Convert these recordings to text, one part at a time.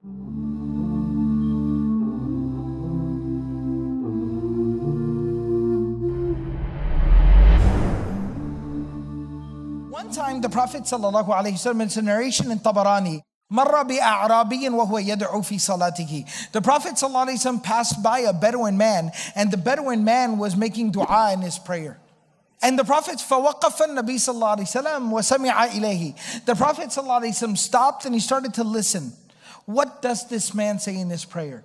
One time the Prophet ﷺ, it's a narration in Tabarani, مَرَّ بِأَعْرَابِيٍّ وَهُوَ يَدْعُو فِي صَلَاتِهِ. The Prophet ﷺ passed by a Bedouin man, and the Bedouin man was making dua in his prayer. And the Prophet فَوَقَفَ النَّبِي صلى الله عليه وسلم وَسَمِعَ إِلَيْهِ. The Prophet ﷺ stopped and he started to listen. What does this man say in his prayer?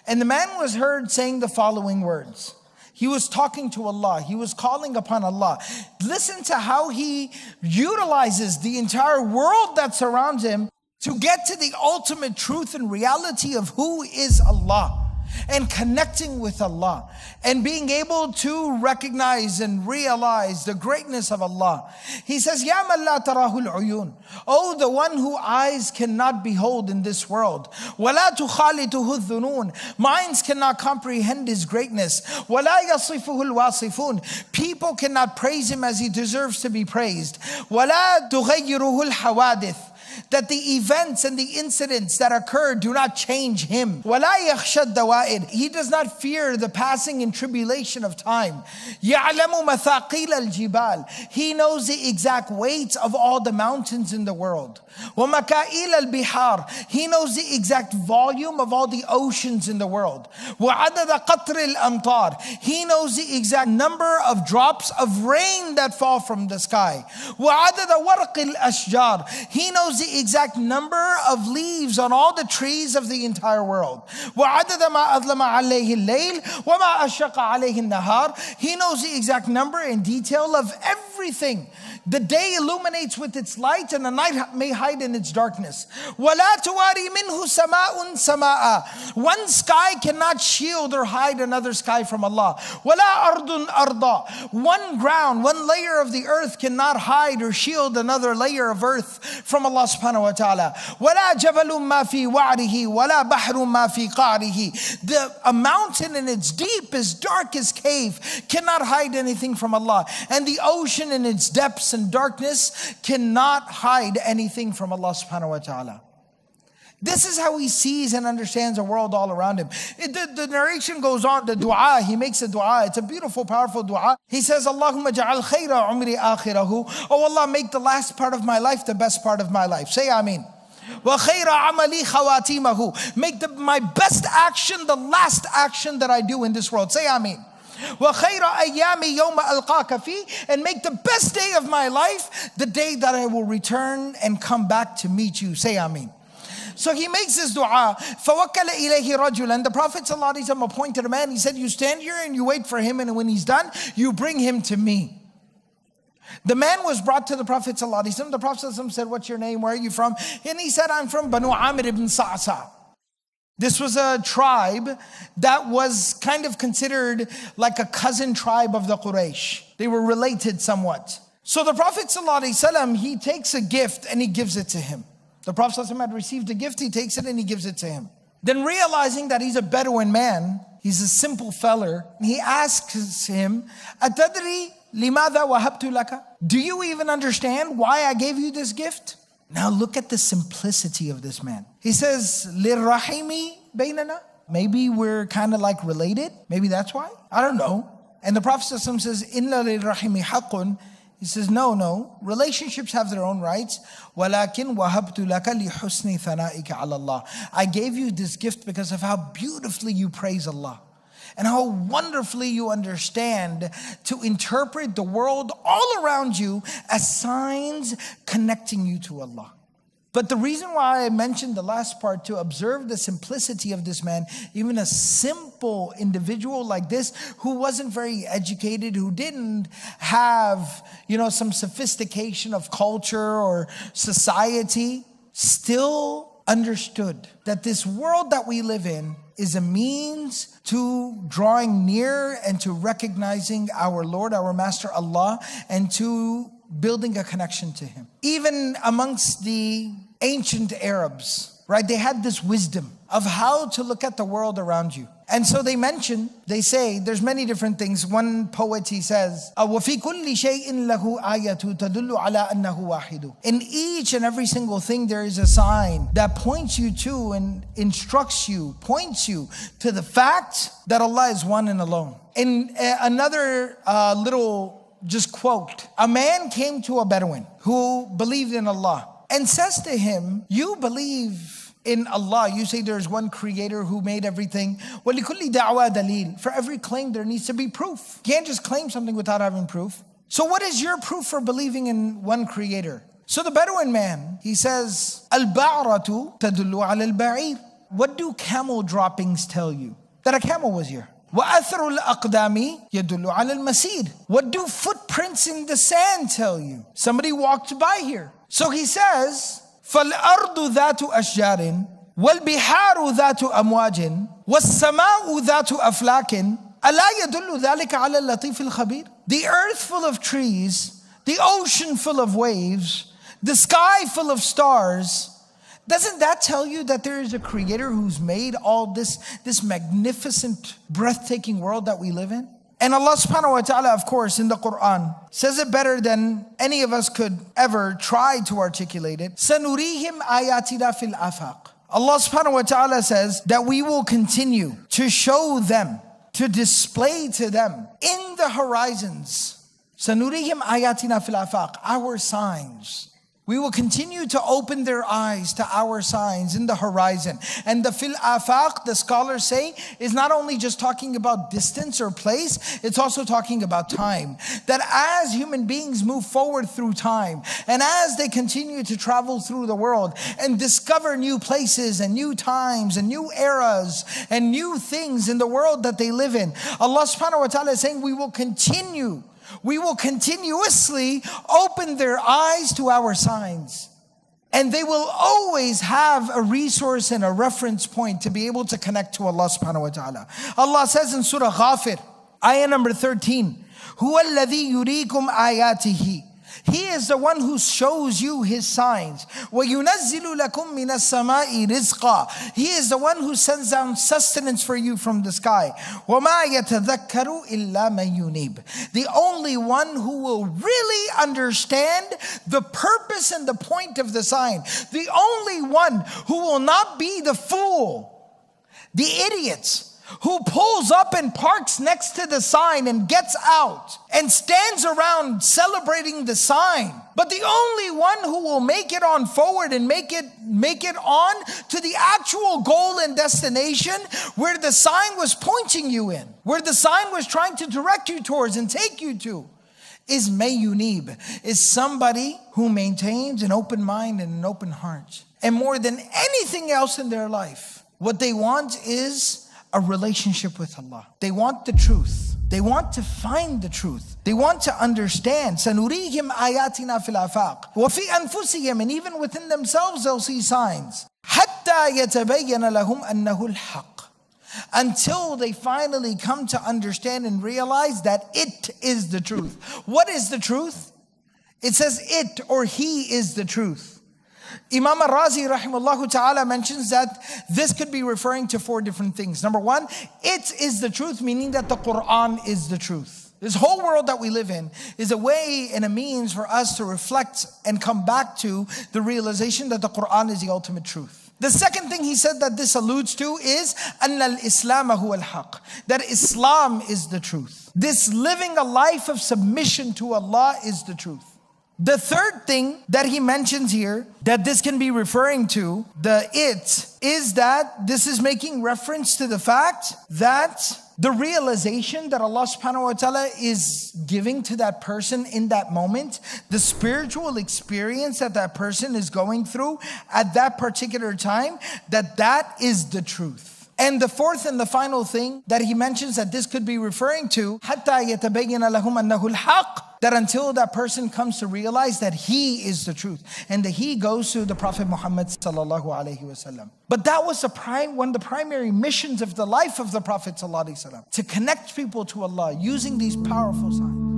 And the man was heard saying the following words. He was talking to Allah. He was calling upon Allah. Listen to how he utilizes the entire world that surrounds him to get to the ultimate truth and reality of who is Allah, and connecting with Allah, and being able to recognize and realize the greatness of Allah. He says, Ya man la tarahul uyun. Oh, the one who eyes cannot behold in this world. Wala tukhalituhu dhunun. Minds cannot comprehend his greatness. Wala yasifuhu alwasifun. People cannot praise him as he deserves to be praised. Wala tughayyiruhu alhawadith. That the events and the incidents that occur do not change him. وَلَا يَخْشَى الدَّوَائِرِ. He does not fear the passing and tribulation of time. يَعْلَمُ مَثَاقِيلَ الْجِبَالِ. He knows the exact weights of all the mountains in the world. وَمَكَائِيلَ الْبِحَارِ. He knows the exact volume of all the oceans in the world. وَعَدَدَ قَطْرِ الْأَمْطَارِ. He knows the exact number of drops of rain that fall from the sky. وَعَدَدَ وَرْقِ الْأَشْجَارِ. He knows the exact number of leaves on all the trees of the entire world. وَعَدَدَ مَا أَظْلَمَ عَلَيْهِ اللَّيْلِ وَمَا أَشْرَقَ عَلَيْهِ النَّهَارِ. He knows the exact number and detail of everything. The day illuminates with its light, and the night may hide in its darkness. وَلَا تُوَارِي مِنْهُ سَمَاءٌ سَمَاءً. One sky cannot shield or hide another sky from Allah. وَلَا أَرْضٌ أَرْضًا. One ground, one layer of the earth cannot hide or shield another layer of earth from Allah subhanahu wa ta'ala. وَلَا جَبَلٌ مَا فِي وَعْرِهِ وَلَا بَحْرٌ مَا فِي قَعْرِهِ. A mountain in its deepest, darkest cave cannot hide anything from Allah. And the ocean in its depths and darkness cannot hide anything from Allah subhanahu wa ta'ala. This is how he sees and understands the world all around him. The narration goes on, the dua, he makes a dua. It's a beautiful, powerful dua. He says, Allahumma ja'al khayra umri akhirahu. Oh Allah, make the last part of my life the best part of my life. Say Ameen. Wa khayra amali khawatimahu. Make my best action the last action that I do in this world. Say Ameen. وَخَيْرَ أَيَّامِ يَوْمَ أَلْقَاكَ فِيهِ. And make the best day of my life the day that I will return and come back to meet you. Say Ameen. So he makes this dua. فَوَكَّلَ إِلَيْهِ رَجُلًا. The Prophet ﷺ appointed a man. He said, you stand here and you wait for him, and when he's done, you bring him to me. The man was brought to the Prophet ﷺ. The Prophet ﷺ said, what's your name? Where are you from? And he said, I'm from Banu Amir ibn Sa'sa. This was a tribe that was kind of considered like a cousin tribe of the Quraysh. They were related somewhat. So the Prophet ﷺ, he takes a gift and he gives it to him. The Prophet ﷺ had received a gift, he takes it and he gives it to him. Then realizing that he's a Bedouin man, he's a simple feller, he asks him, Atadri limada wahabtu laka? Do you even understand why I gave you this gift? Now look at the simplicity of this man. He says, Lirrahimi baynana? Maybe we're kind of like related. Maybe that's why. I don't know. And the Prophet says, Inna lirrahimi haqqun. He says, no. Relationships have their own rights. وَلَكِنْ وَهَبْتُ لَكَ لِحُسْنِ ثَنَائِكَ عَلَى اللَّهِ. I gave you this gift because of how beautifully you praise Allah, and how wonderfully you understand to interpret the world all around you as signs connecting you to Allah. But the reason why I mentioned the last part, to observe the simplicity of this man, even a simple individual like this, who wasn't very educated, who didn't have, some sophistication of culture or society, still understood that this world that we live in is a means to drawing near and to recognizing our Lord, our Master Allah, and to building a connection to Him. Even amongst the ancient Arabs, right? They had this wisdom of how to look at the world around you. And so they say, there's many different things. One poet, he says, وَفِي كُلِّ شَيْءٍ لَهُ آيَةٌ تَدُلُّ عَلَىٰ أَنَّهُ وَاحِدٌ. In each and every single thing, there is a sign that points you to and instructs you, points you to the fact that Allah is one and alone. In another little just quote, a man came to a Bedouin who believed in Allah and says to him, you believe in Allah, you say there's one creator who made everything. وَلِكُلِّ دَعْوَى دَلِيلٌ. For every claim there needs to be proof. You can't just claim something without having proof. So what is your proof for believing in one creator? So the Bedouin man, he says, الْبَعْرَةُ تَدُلُّ عَلَى الْبَعِيرِ. What do camel droppings tell you? That a camel was here. وَأَثْرُ الْأَقْدَامِ يَدُلُّ عَلَى الْمَسِيرِ. What do footprints in the sand tell you? Somebody walked by here. So he says, فَالْأَرْضُ ذَاتُ أَشْجَارٍ وَالْبِحَارُ ذَاتُ أَمْوَاجٍ وَالسَّمَاءُ ذَاتُ أَفْلَاكٍ أَلَا يَدُلُّ ذَلِكَ عَلَى اللَّطِيفِ الْخَبِيرِ. The earth full of trees, the ocean full of waves, the sky full of stars, doesn't that tell you that there is a creator who's made all this magnificent, breathtaking world that we live in? And Allah subhanahu wa ta'ala, of course, in the Quran, says it better than any of us could ever try to articulate it. سَنُرِيهِمْ آيَاتِنَا فِي الْآفَاقِ. Allah subhanahu wa ta'ala says that we will continue to show them, to display to them in the horizons. سَنُرِيهِمْ آيَاتِنَا فِي الْآفَاقِ. Our signs. We will continue to open their eyes to our signs in the horizon. And the fil afaq, the scholars say, is not only just talking about distance or place, it's also talking about time. That as human beings move forward through time, and as they continue to travel through the world and discover new places and new times and new eras and new things in the world that they live in, Allah subhanahu wa ta'ala is saying we will continuously open their eyes to our signs. And they will always have a resource and a reference point to be able to connect to Allah subhanahu wa ta'ala. Allah says in Surah Ghafir, ayah number 13, هُوَ الَّذِي يُرِيكُمْ آيَاتِهِ. He is the one who shows you His signs. وَيُنَزِّلُ لَكُم مِّنَ السَّمَاءِ رِزْقًا. He is the one who sends down sustenance for you from the sky. وَمَا يَتَذَكَّرُ إِلَّا مَن يُنِيبُ. The only one who will really understand the purpose and the point of the sign. The only one who will not be the fool, the idiots, who pulls up and parks next to the sign and gets out and stands around celebrating the sign. But the only one who will make it on forward and make it on to the actual goal and destination where the sign was pointing you in, where the sign was trying to direct you towards and take you to, is Mayunib, is somebody who maintains an open mind and an open heart. And more than anything else in their life, what they want is a relationship with Allah. They want the truth. They want to find the truth. They want to understand. سَنُرِيهِمْ آيَاتِنَا فِي الْآفَاقِ وَفِي أَنفُسِهِمْ. And even within themselves they'll see signs. حَتَّى يَتَبَيَّنَ لَهُمْ أَنَّهُ الْحَقِّ. Until they finally come to understand and realize that it is the truth. What is the truth? It says it or He is the truth. Imam al-Razi rahimahullah ta'ala mentions that this could be referring to 4 different things. Number 1, it is the truth, meaning that the Quran is the truth. This whole world that we live in is a way and a means for us to reflect and come back to the realization that the Quran is the ultimate truth. The second thing he said that this alludes to is أَنَّ الْإِسْلَامَ هُوَ الْحَقِّ. That Islam is the truth. This living a life of submission to Allah is the truth. The third thing that he mentions here that this can be referring to, is that this is making reference to the fact that the realization that Allah subhanahu wa ta'ala is giving to that person in that moment, the spiritual experience that that person is going through at that particular time, that is the truth. And the fourth and the final thing that he mentions that this could be referring to, حَتَّى يَتَبَيَّنَ لَهُمْ أَنَّهُ الْحَقِّ. That until that person comes to realize that He is the truth. And that He goes to the Prophet Muhammad sallallahu alaihi wasallam. But that was one of the primary missions of the life of the Prophet sallallahu alaihi wasallam. To connect people to Allah using these powerful signs.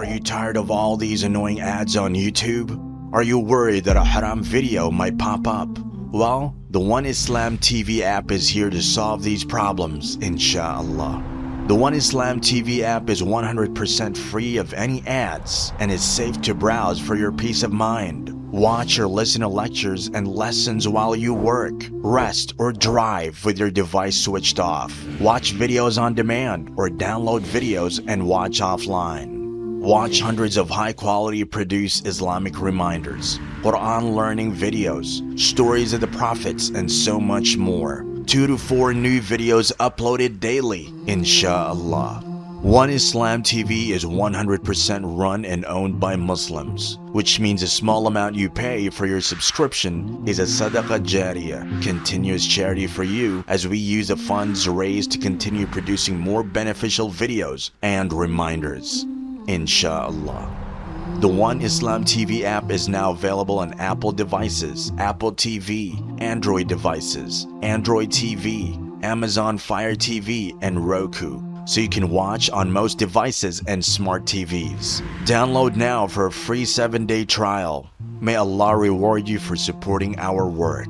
Are you tired of all these annoying ads on YouTube? Are you worried that a haram video might pop up? Well, the One Islam TV app is here to solve these problems, inshallah. The One Islam TV app is 100% free of any ads and is safe to browse for your peace of mind. Watch or listen to lectures and lessons while you work, rest, or drive with your device switched off. Watch videos on demand or download videos and watch offline. Watch hundreds of high-quality produced Islamic reminders, Quran learning videos, stories of the prophets, and so much more. 2 to 4 new videos uploaded daily, inshallah. One Islam TV is 100% run and owned by Muslims, which means a small amount you pay for your subscription is a SADAQAH JARIYAH, continuous charity for you, as we use the funds raised to continue producing more beneficial videos and reminders, inshallah. The One Islam TV app is now available on Apple devices, Apple TV, Android devices, Android TV, Amazon Fire TV, and Roku, so you can watch on most devices and smart TVs. Download now for a free 7-day trial. May Allah reward you for supporting our work.